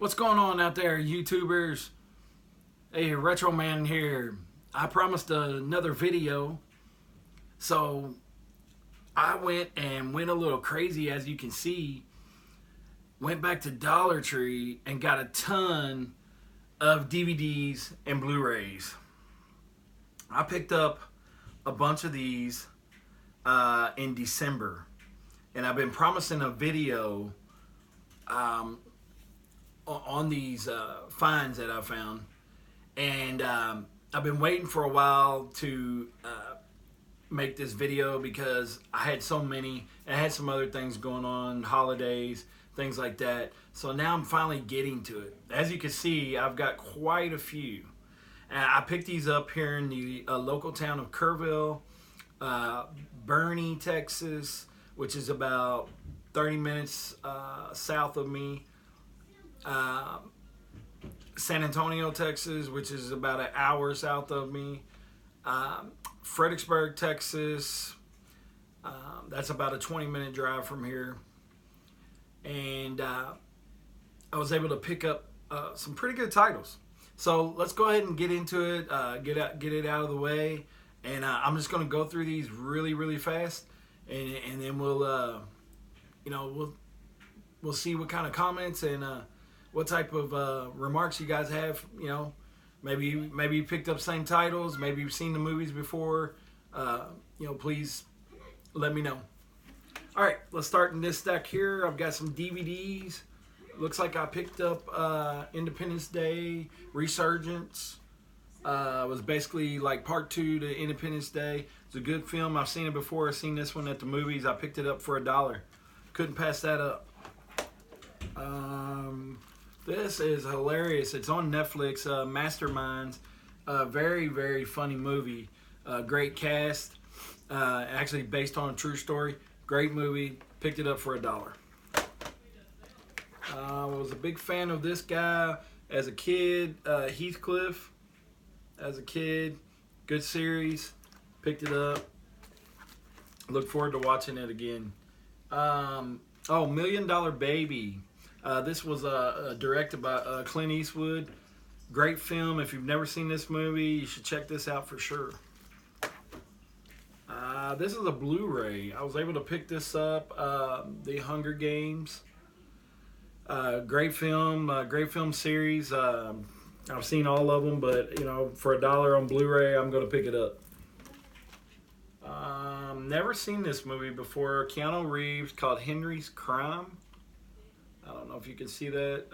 What's going on out there, YouTubers? Hey, Retroman here. I promised another video, so I went a little crazy, as you can see. Went back to Dollar Tree and got a ton of DVDs and Blu-rays. I picked up a bunch of these in December, and I've been promising a video on these finds that I found, and I've been waiting for a while to make this video because I had so many. I had some other things going on, holidays, things like that. So now I'm finally getting to it. As you can see, I've got quite a few. And I picked these up here in the local town of Kerrville, Boerne, Texas, which is about 30 minutes south of me. San Antonio, Texas, which is about an hour south of me. Fredericksburg, Texas, that's about a 20-minute drive from here. And I was able to pick up some pretty good titles. So let's go ahead and get into it, get it out of the way. And I'm just going to go through these really fast, and then we'll see what kind of comments and what type of remarks you guys have. Maybe you picked up same titles, maybe you've seen the movies before. Please let me know. All right, let's start in this stack here. I've got some DVDs. Looks like I picked up Independence Day Resurgence. It was basically like part 2 to Independence Day. It's a good film. I've seen it before. I've seen this one at the movies. I picked it up for $1. Couldn't pass that up. This is hilarious. It's on Netflix. Masterminds. Very funny movie. Great cast. Actually based on a true story. Great movie. Picked it up for $1. I was a big fan of this guy as a kid. Heathcliff. As a kid. Good series. Picked it up. Look forward to watching it again. $1 Million Baby. This was directed by Clint Eastwood. Great film. If you've never seen this movie, you should check this out for sure. This is a Blu-ray. I was able to pick this up. The Hunger Games. Great film series. I've seen all of them, but for $1 on Blu-ray, I'm going to pick it up. Never seen this movie before. Keanu Reeves, called Henry's Crime. I don't know if you can see that.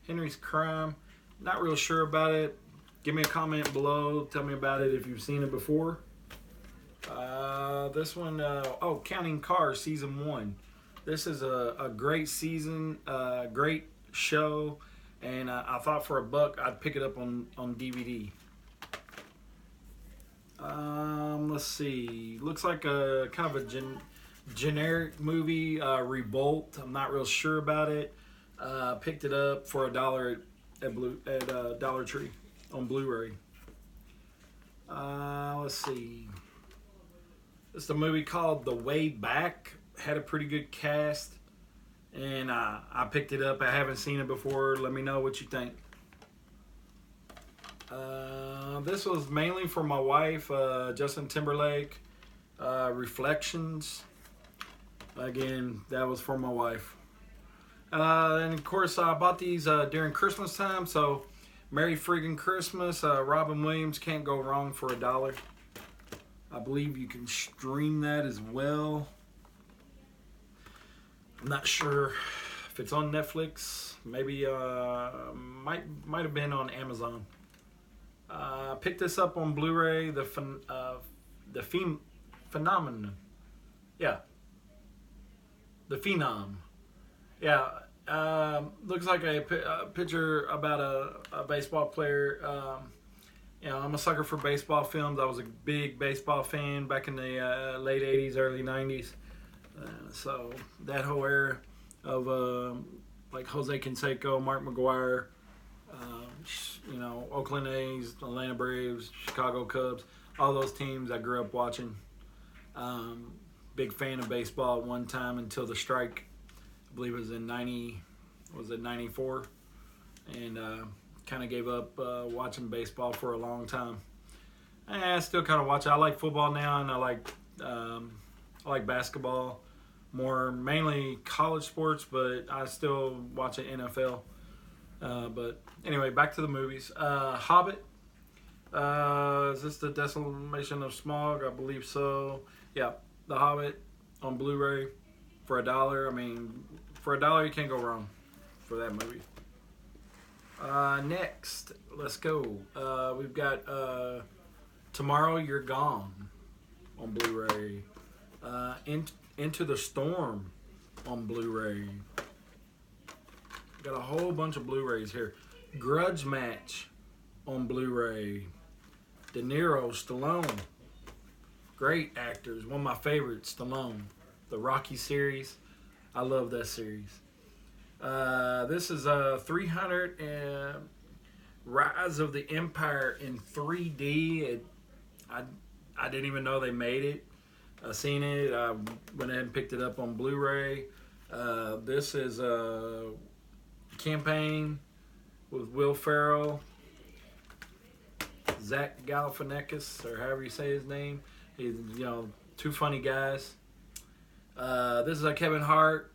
Henry's Crime. Not real sure about it. Give me a comment below. Tell me about it if you've seen it before. This one, Counting Cars Season 1. This is a great season, great show, and I thought for $1 I'd pick it up on DVD. Let's see. Looks like a kind of a generic movie, Revolt. I'm not real sure about it. Picked it up for $1 at Dollar Tree on Blu-ray. Let's see. It's a movie called The Way Back. Had a pretty good cast, and I picked it up. I haven't seen it before. Let me know what you think. This was mainly for my wife, Justin Timberlake. Reflections. Again, that was for my wife. And of course, I bought these during Christmas time, so Merry Friggin' Christmas. Robin Williams, can't go wrong for $1. I believe you can stream that as well. I'm not sure if it's on Netflix. Maybe might have been on Amazon. Picked this up on Blu-ray. The Phenomenon. Yeah. The Phenom. Yeah. Looks like a picture about a baseball player. I'm a sucker for baseball films. I was a big baseball fan back in the late 80s, early 90s. So that whole era of like Jose Canseco, Mark McGwire, Oakland A's, Atlanta Braves, Chicago Cubs, all those teams I grew up watching. Big fan of baseball at one time until the strike. I believe it was in was it '94, and kind of gave up watching baseball for a long time. I still kind of watch it. I like football now, and I like basketball more, mainly college sports, but I still watch it NFL. But anyway, back to the movies. Hobbit. Is this the Decimation of Smaug? I believe so. Yeah, The Hobbit on Blu-ray for $1. I mean, for $1 you can't go wrong for that movie. Next, let's go. We've got Tomorrow You're Gone on Blu-ray. Into the Storm on Blu-ray. Got a whole bunch of Blu-rays here. Grudge Match on Blu-ray. De Niro, Stallone. Great actors. One of my favorites, Stallone. The Rocky series. I love that series. This is 300 Rise of the Empire in 3D. I didn't even know they made it. I seen it. I went ahead and picked it up on Blu-ray. This is a campaign with Will Ferrell, Zach Galifianakis, or however you say his name. He's, two funny guys. This is a Kevin Hart.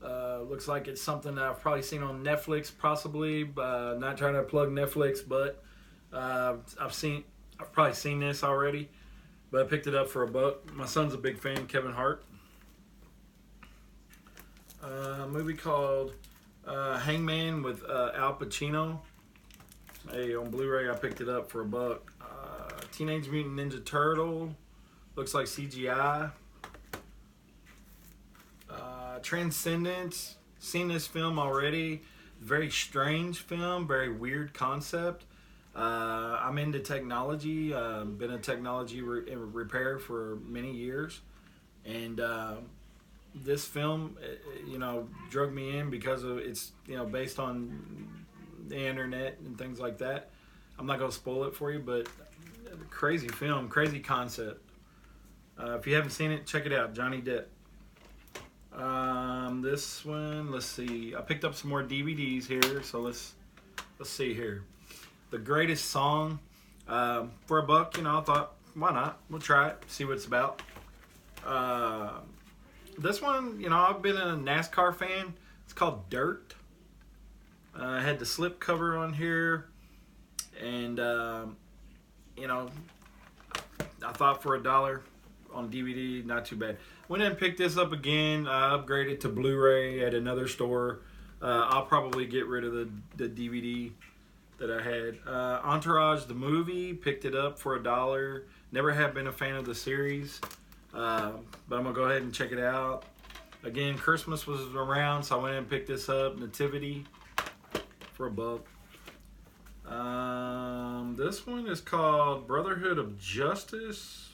Looks like it's something that I've probably seen on Netflix, possibly. Not trying to plug Netflix, but I've probably seen this already. But I picked it up for $1. My son's a big fan of Kevin Hart. A movie called Hangman with Al Pacino. Hey, on Blu-ray I picked it up for $1. Teenage Mutant Ninja Turtle. Looks like CGI. Transcendence. Seen this film already. Very strange film. Very weird concept. I'm into technology. Been a technology repair for many years, and this film, drug me in because of it's based on the internet and things like that. I'm not gonna spoil it for you, but crazy film, crazy concept. If you haven't seen it, check it out. Johnny Depp. This one, let's see. I picked up some more DVDs here, so let's see here. The Greatest Song, for $1. I thought, why not? We'll try it, see what it's about. This one, I've been a NASCAR fan. It's called Dirt. I had the slip cover on here, and I thought for $1 on DVD, not too bad. Went and picked this up again. I upgraded to Blu-ray at another store. I'll probably get rid of the DVD that I had. Entourage, the movie, picked it up for $1. Never have been a fan of the series, but I'm gonna go ahead and check it out. Again, Christmas was around, so I went and picked this up. Nativity for $1. This one is called Brotherhood of Justice.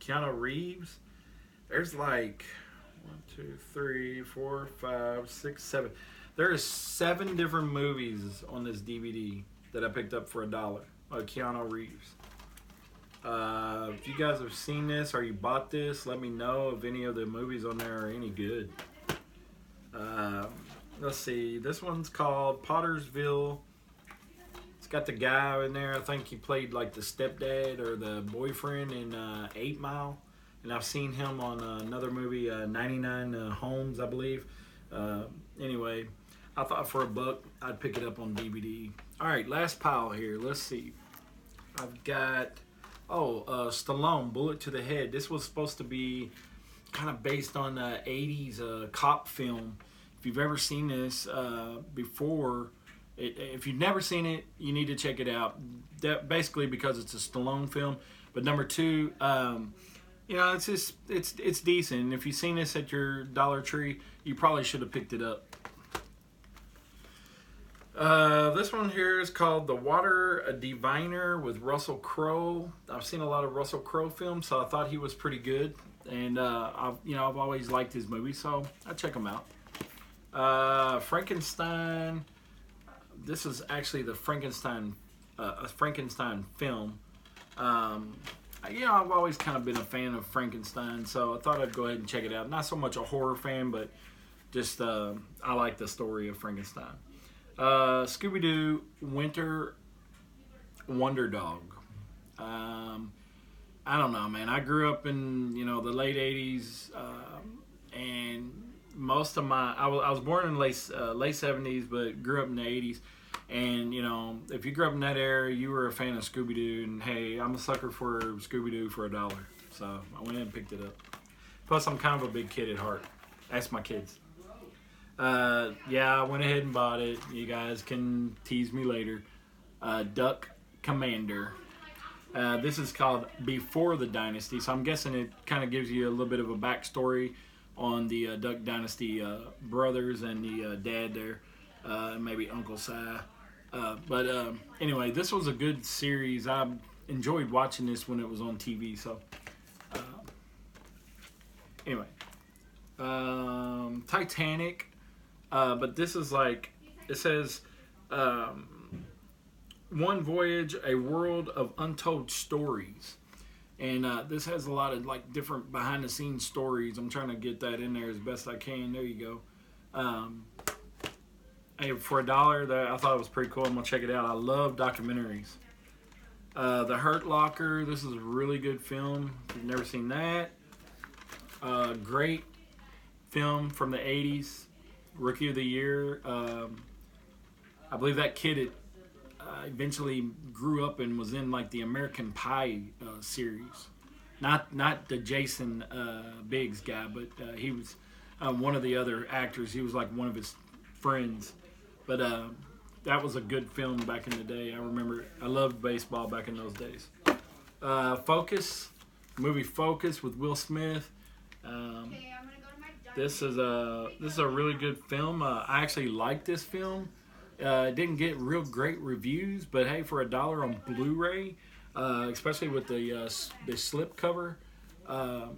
Keanu Reeves. There's like 1, 2, 3, 4, 5, 6, 7. There is 7 different movies on this DVD that I picked up for $1. Keanu Reeves. If you guys have seen this or you bought this, let me know if any of the movies on there are any good. Let's see. This one's called Pottersville. It's got the guy in there. I think he played like the stepdad or the boyfriend in 8 Mile. And I've seen him on another movie, 99 Homes, I believe. Anyway, I thought for $1 I'd pick it up on DVD. All right, last pile here. Let's see. I've got, Stallone, Bullet to the Head. This was supposed to be kind of based on the 80s cop film. If you've ever seen this before, if you've never seen it, you need to check it out. Basically because it's a Stallone film. But number 2, it's decent. And if you've seen this at your Dollar Tree, you probably should have picked it up. This one here is called The Water, a Diviner with Russell Crowe. I've seen a lot of Russell Crowe films, so I thought he was pretty good. And I've always liked his movies, so I check them out. Frankenstein. This is actually the Frankenstein film. I've always kind of been a fan of Frankenstein, so I thought I'd go ahead and check it out. Not so much a horror fan, but just I like the story of Frankenstein. Scooby-Doo Winter Wonder Dog. I don't know, man. I grew up in the late '80s, and most of I was born in late '70s, but grew up in the '80s. And if you grew up in that era, you were a fan of Scooby-Doo. And hey, I'm a sucker for Scooby-Doo for $1, so I went in and picked it up. Plus, I'm kind of a big kid at heart. Ask my kids. Yeah, I went ahead and bought it. You guys can tease me later. Duck Commander. This is called Before the Dynasty, so I'm guessing it kind of gives you a little bit of a backstory on the Duck Dynasty brothers and the dad there, maybe Uncle Si. But anyway, this was a good series. I enjoyed watching this when it was on TV. So anyway, Titanic. But this is like, it says, One Voyage, A World of Untold Stories. And this has a lot of like different behind the scenes stories. I'm trying to get that in there as best I can. There you go. Hey, for $1, I thought it was pretty cool. I'm gonna check it out. I love documentaries. The Hurt Locker. This is a really good film. If you've never seen that. Great film from the '80s. Rookie of the Year. I believe that kid eventually grew up and was in like the American Pie series. Not the Jason Biggs guy, but he was one of the other actors. He was like one of his friends. But that was a good film back in the day. I remember I loved baseball back in those days. Focus, movie Focus with Will Smith. This is a really good film. I actually like this film. It didn't get real great reviews, but hey, for $1 on Blu-ray, especially with the slip cover, and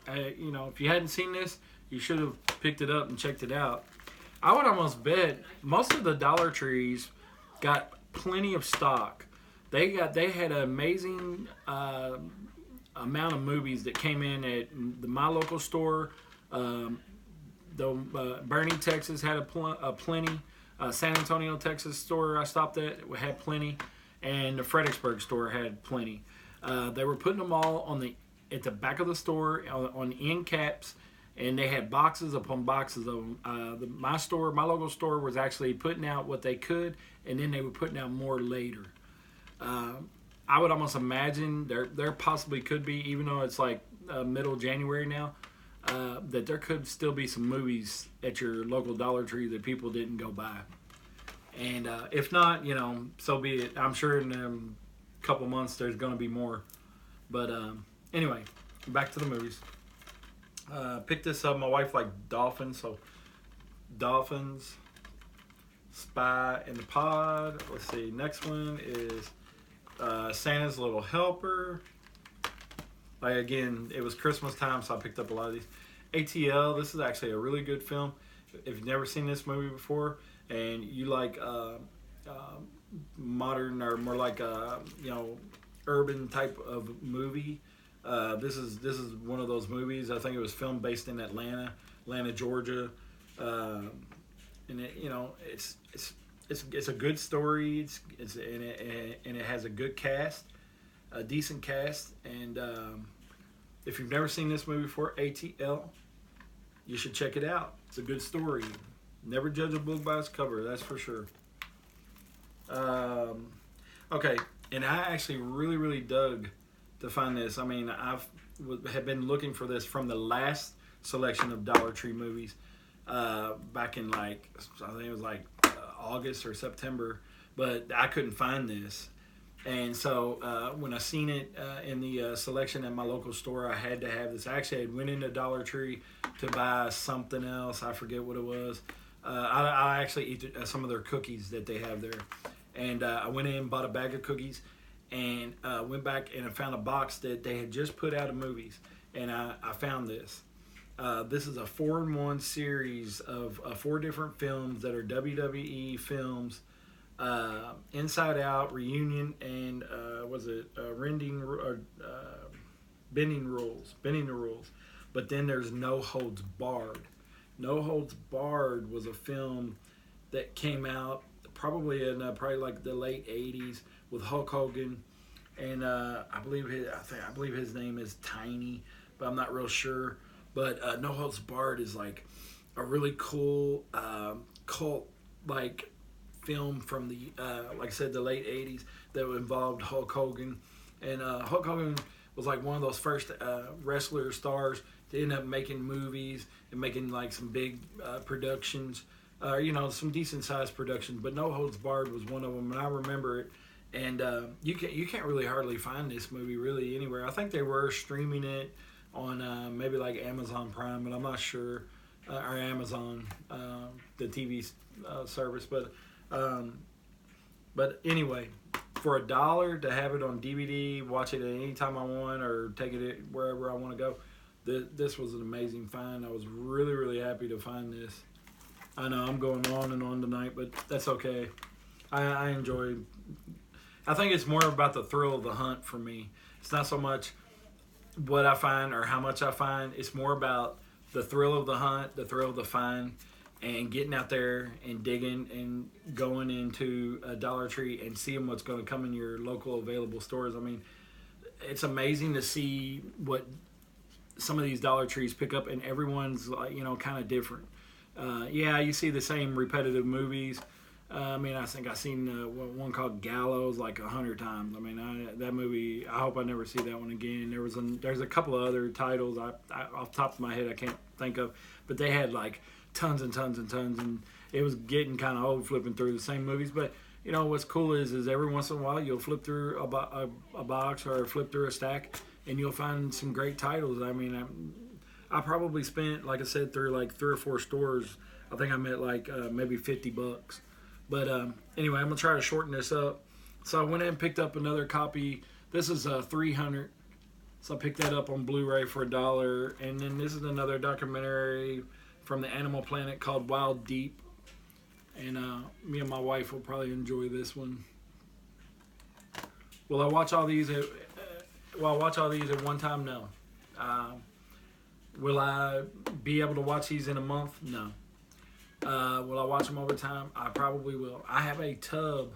if you hadn't seen this, you should have picked it up and checked it out. I would almost bet most of the Dollar Trees got plenty of stock. They had an amazing amount of movies that came in at my local store. Bernie, Texas had a plenty. San Antonio, Texas store I stopped at had plenty, and the Fredericksburg store had plenty. They were putting them all at the back of the store on end caps, and they had boxes upon boxes of them. My local store was actually putting out what they could, and then they were putting out more later. I would almost imagine there possibly could be, even though it's like middle January now, that there could still be some movies at your local Dollar Tree that people didn't go buy. And if not, so be it. I'm sure in a couple months there's going to be more. But anyway, back to the movies. Picked this up. My wife liked dolphins, so Dolphins, Spy in the Pod. Let's see. Next one is Santa's Little Helper. Like, again, it was Christmas time, so I picked up a lot of these. ATL, this is actually a really good film. If you've never seen this movie before and you like modern or more like urban type of movie, this is one of those movies. I think it was filmed based in Atlanta, Georgia, and it's a good story. And it has a good cast, a decent cast, and if you've never seen this movie before, ATL, you should check it out. It's a good story. Never judge a book by its cover, that's for sure. Okay, and I actually really dug to find this. I mean, have been looking for this from the last selection of Dollar Tree movies back in I think it was August or September, but I couldn't find this. And so when I seen it in the selection at my local store, I had to have this. Actually, I went into Dollar Tree to buy something else. I forget what it was. I actually eat some of their cookies that they have there. And I went in and bought a bag of cookies and went back and I found a box that they had just put out of movies. And I found this. This is a 4-in-1 series of 4 different films that are WWE films. Inside Out, Reunion, and Bending the Rules. But then there's No Holds Barred. No Holds Barred was a film that came out probably in probably like the late '80s with Hulk Hogan, and I believe his name is Tiny, but I'm not real sure. But No Holds Barred is like a really cool cult like film from the like I said, the late '80s that involved Hulk Hogan, and Hulk Hogan was like one of those first wrestler stars to end up making movies and making like some big productions, some decent sized productions. But No Holds Barred was one of them, and I remember it. And you can't really hardly find this movie really anywhere. I think they were streaming it on maybe like Amazon Prime, but I'm not sure, or Amazon, the TV service. But anyway, for $1 to have it on DVD, watch it at any time I want, or take it wherever I want to go, this was an amazing find. I was really, really happy to find this. I know I'm going on and on tonight, but that's okay. I enjoy. I think it's more about the thrill of the hunt for me. It's not so much what I find or how much I find. It's more about the thrill of the hunt, the thrill of the find, and getting out there and digging and going into a Dollar Tree and seeing what's going to come in your local available stores. I mean, it's amazing to see what some of these Dollar Trees pick up, and everyone's kind of different. Yeah, you see the same repetitive movies. I mean, I think I've seen one called Gallows like 100 times. I mean, that movie, I hope I never see that one again. There's a couple of other titles I off the top of my head I can't think of, but they had like tons and tons and tons, and it was getting kind of old flipping through the same movies. But what's cool is every once in a while you'll flip through a box or flip through a stack, and you'll find some great titles. I mean, I probably spent, like I said, through like 3 or 4 stores. I think I'm at like maybe $50. But anyway, I'm gonna try to shorten this up. So I went in and picked up another copy. This is 300. So I picked that up on Blu-ray for $1. And then this is another documentary from the Animal Planet called Wild Deep. And me and my wife will probably enjoy this one. Will I watch all these at one time? No. Will I be able to watch these in a month? No. Will I watch them over time? I probably will. I have a tub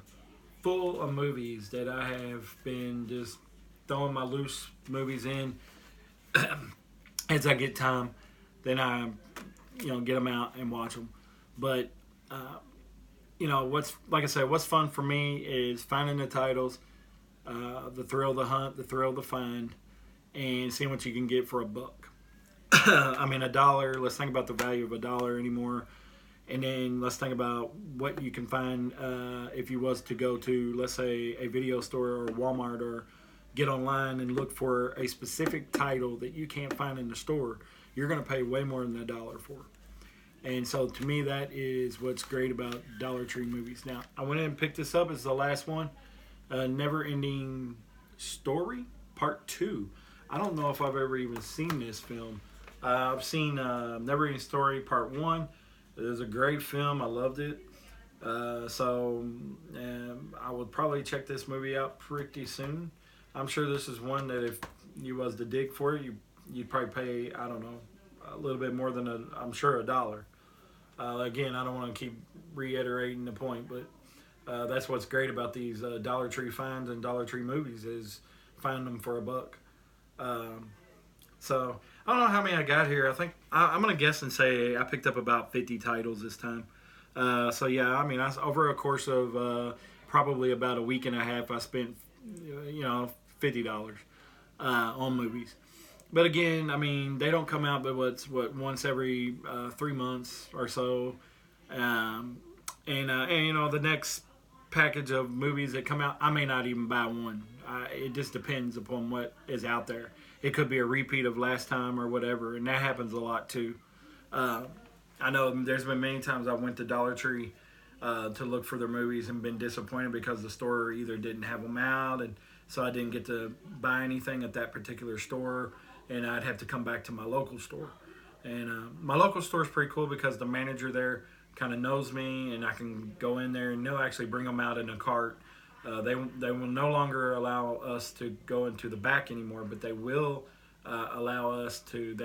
full of movies that I have been just throwing my loose movies in as I get time. Then I, get them out and watch them. But, what's fun for me is finding the titles, the thrill of the hunt, the thrill of the find, and seeing what you can get for $1. I mean, $1. Let's think about the value of $1 anymore. And then let's think about what you can find if you was to go to, let's say, a video store or Walmart, or get online and look for a specific title that you can't find in the store. You're going to pay way more than $1 for. And so to me, that is what's great about Dollar Tree movies. Now, I went in and picked this up. It's the last one. Never Ending Story, Part 2. I don't know if I've ever even seen this film. I've seen Never Ending Story, Part 1. It was a great film. I loved it. So I would probably check this movie out pretty soon. I'm sure this is one that if you was to dig for it, you'd probably pay, I don't know, a little bit more than I'm sure $1. Again, I don't want to keep reiterating the point, but that's what's great about these Dollar Tree finds and Dollar Tree movies is find them for $1. So I don't know how many I got here. I think I'm gonna guess and say I picked up about 50 titles this time. So yeah, I mean, over a course of probably about a week and a half, I spent $50 on movies. But again, I mean, they don't come out but once every 3 months or so, and the next package of movies that come out, I may not even buy one. It just depends upon what is out there. It could be a repeat of last time or whatever, and that happens a lot too. I know there's been many times I went to Dollar Tree to look for their movies and been disappointed because the store either didn't have them out, and so I didn't get to buy anything at that particular store, and I'd have to come back to my local store. And my local store is pretty cool because the manager there kind of knows me, and I can go in there and they'll actually bring them out in a cart. They will no longer allow us to go into the back anymore, but they will allow us to.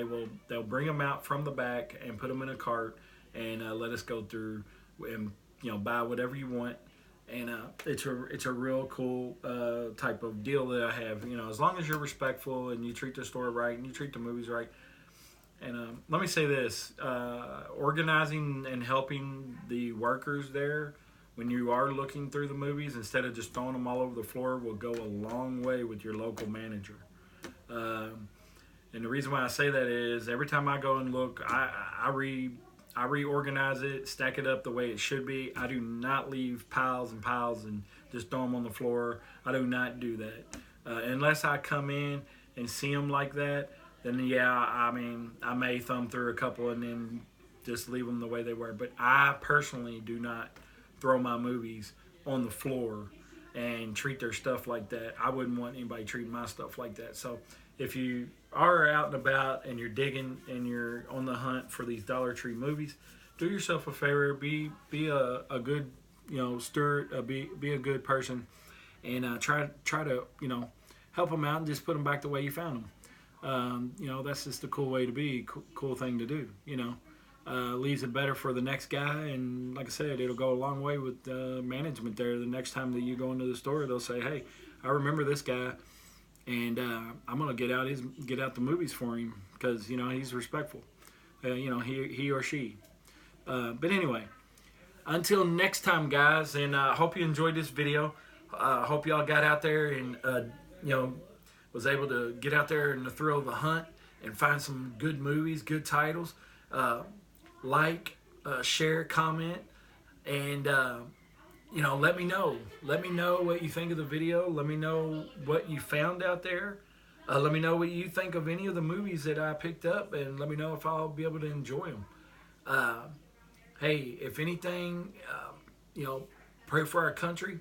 They'll bring them out from the back and put them in a cart and let us go through and buy whatever you want. And it's a real cool type of deal that I have. As long as you're respectful and you treat the store right and you treat the movies right. And let me say this: organizing and helping the workers there when you are looking through the movies instead of just throwing them all over the floor will go a long way with your local manager. And the reason why I say that is every time I go and look, I reorganize it, stack it up the way it should be. I do not leave piles and piles and just throw them on the floor. I do not do that. Unless I come in and see them like that, then I may thumb through a couple and then just leave them the way they were. But I personally do not throw my movies on the floor and treat their stuff like that. I wouldn't want anybody treating my stuff like that. So if you are out and about and you're digging and you're on the hunt for these Dollar Tree movies, do yourself a favor. Be a good steward. Be a good person, and try to help them out and just put them back the way you found them. That's just a cool way to be, cool thing to do. Leaves it better for the next guy, and like I said, it'll go a long way with management there. The next time that you go into the store, they'll say, "Hey, I remember this guy, and I'm gonna get out the movies for him because he's respectful, he or she." But anyway, until next time, guys, and I hope you enjoyed this video. Hope y'all got out there and was able to get out there in the thrill of the hunt and find some good movies, good titles. Share, comment, and let me know. Let me know what you think of the video. Let me know what you found out there. Let me know what you think of any of the movies that I picked up, and let me know if I'll be able to enjoy them. Hey, if anything, pray for our country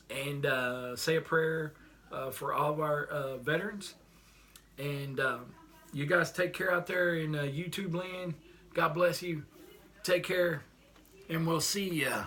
and say a prayer for all of our veterans. And you guys take care out there in YouTube land. God bless you. Take care, and we'll see ya.